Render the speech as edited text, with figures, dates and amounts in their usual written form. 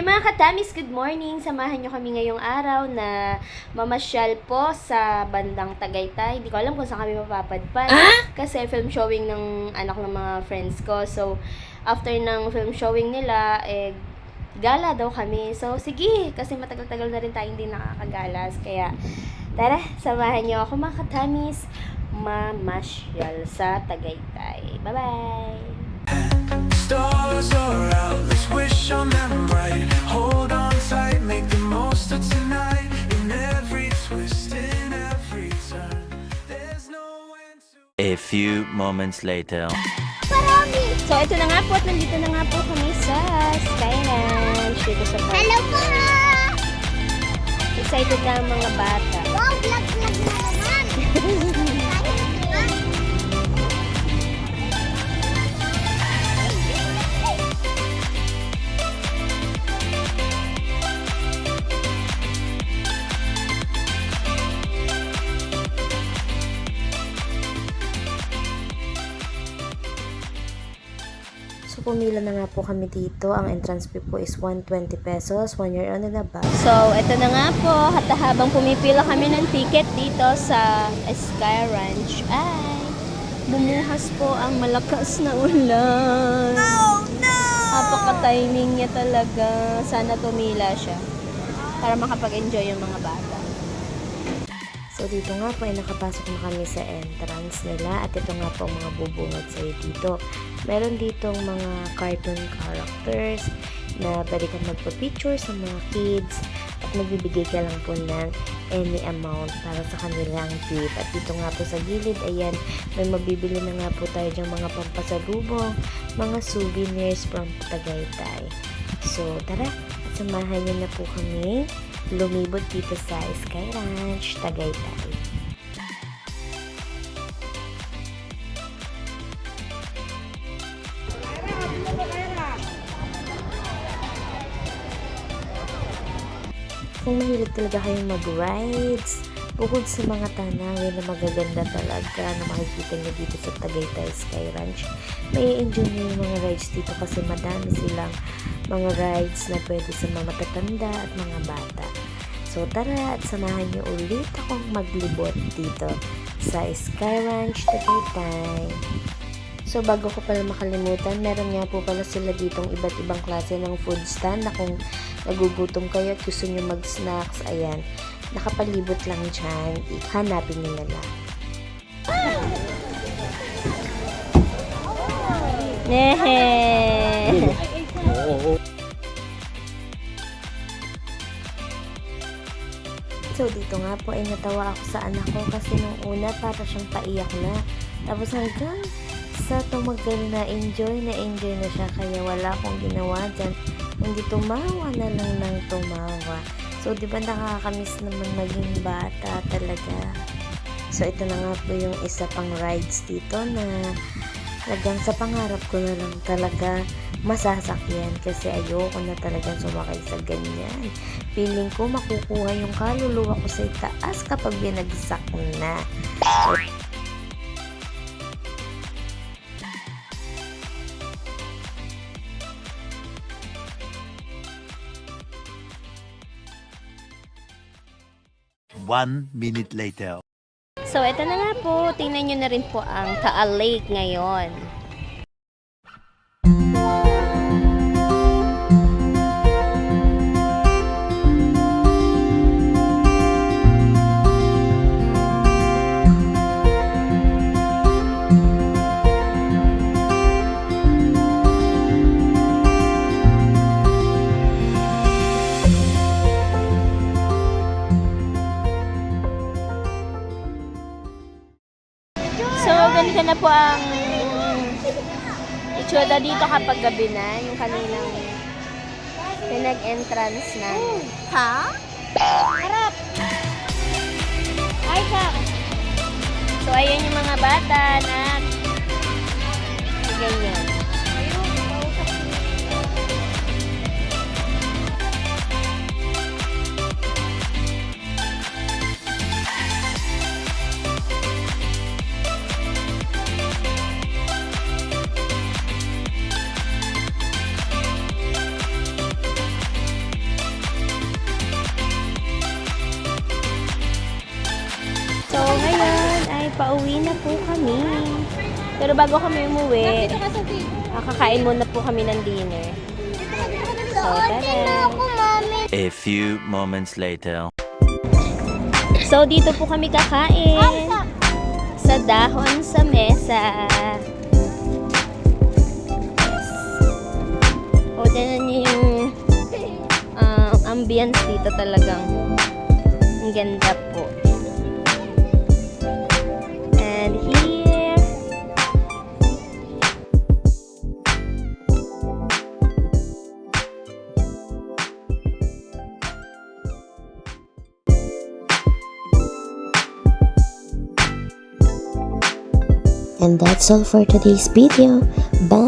mga katamis, good morning! Samahan nyo kami ngayong araw na mamasyal po sa bandang Tagaytay. Hindi ko alam kung saan kami mapapadpad. Kasi film showing ng anak ng mga friends ko. So, after ng film showing nila, gala daw kami. So, sige, kasi matagal-tagal na rin tayo hindi nakakagalas. Kaya, tara, samahan nyo ako mga katamis, mamasyal sa Tagaytay. Bye-bye! Stars are out, let's wish on them bright. Hold on tight, make the most of tonight. In every twist, in every turn, there's no end to. A few moments later. So, ito na nga po at nandito na nga po kami sa Skyranch dito sa park. Hello po! Excited na ang mga bata. Wow, vlog na naman! So, pumila na nga po kami dito. Ang entrance fee po is 120 pesos, 1 year on and above. So, ito na nga po. Habang pumipila kami ng ticket dito sa Sky Ranch, ay bumuhas po ang malakas na ulan. Oh no! Napaka-timing niya talaga. Sana tumila siya para makapag-enjoy yung mga bata. So, dito nga po ay nakapasok na kami sa entrance nila. At ito nga po ang mga bubungad sa'yo dito. Meron ditong mga cartoon characters na pwede kang magpa-picture sa mga kids. At magbibigay ka lang po ng any amount para sa kanilang gift. At dito nga po sa gilid, ayan, may mabibili na nga po tayo diyang mga pampasalubong, mga souvenirs from Tagaytay. So, tara, at samahan niyo na po kami lumibot dito sa Sky Ranch, Tagaytay. Kung mahilig talaga kayong mag-rides, bukod sa mga tanawin na magaganda talaga na makikita nyo dito sa Tagaytay Sky Ranch, may enjoy nyo yung mga rides dito kasi madami silang mga rides na pwede sa mga matatanda at mga bata. So tara at samahan nyo ulit akong maglibot dito sa Sky Ranch, Tagaytay. So bago ko pala makalimutan, meron nga po pala sila ditong iba't ibang klase ng food stand na kung nagugutom kayo at gusto nyo mag-snacks, ayan, nakapalibot lang dyan, hanapin nyo na lang. Nehe! So dito nga po ay natawa ako sa anak ko kasi nung una para siyang paiyak na. Tapos hanggang sa tumagal na enjoy na siya kaya wala akong ginawa dyan. Hindi tumawa na lang ng tumawa. So di ba nakakamiss naman maging bata talaga. So ito na nga po yung isa pang rides dito na hanggang sa pangarap ko na lang talaga masasakyan kasi ayoko na talagang sumakay sa ganyan. Feeling ko makukuha yung kaluluwa ko sa itaas kapag binagsak na. One minute later. So, ito na nga po. Tingnan nyo na rin po ang Taal Lake ngayon. So, ganito na po ang itsura dito kapag gabi na, yung kanilang pinag-entrance na. Ha? Harap! Ay, ka! So, ayan yung mga bata na ganyan. Pero bago kami umuwi, Dito ka sa TV. kakain muna po kami ng dinner. So, tara! Ako, mami. A few moments later. So, dito po kami kakain. Sa dahon sa mesa. Yes. O, tignan niyo yung ambience dito talagang. Ang ganda po. And here. And that's all for today's video. Bye!